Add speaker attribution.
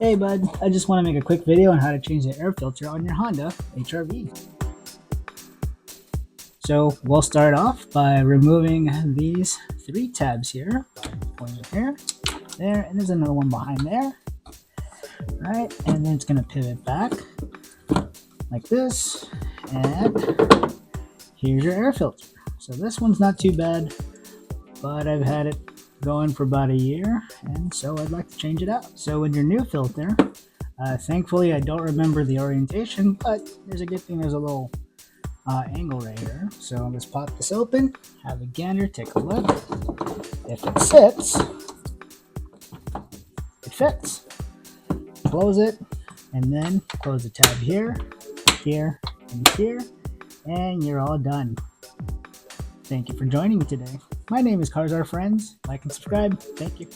Speaker 1: Hey bud, I just want to make a quick video on how to change the air filter on your Honda HR-V. So we'll start off by removing these three tabs here. Pointing here, there, and there's another one behind there. Right, and then it's going to pivot back like this, and here's your air filter. So this one's not too bad, but I've had it going for about a year, and so I'd like to change it out. So with your new filter, thankfully I don't remember the orientation, but there's a good thing there's a little angle right here. So let's pop this open, have a gander, take a look. If it sits, it fits. Close it, and then close the tab here, here, and here, and you're all done. Thank you for joining me today. My name is Cars Are Friends. Like and subscribe. Thank you.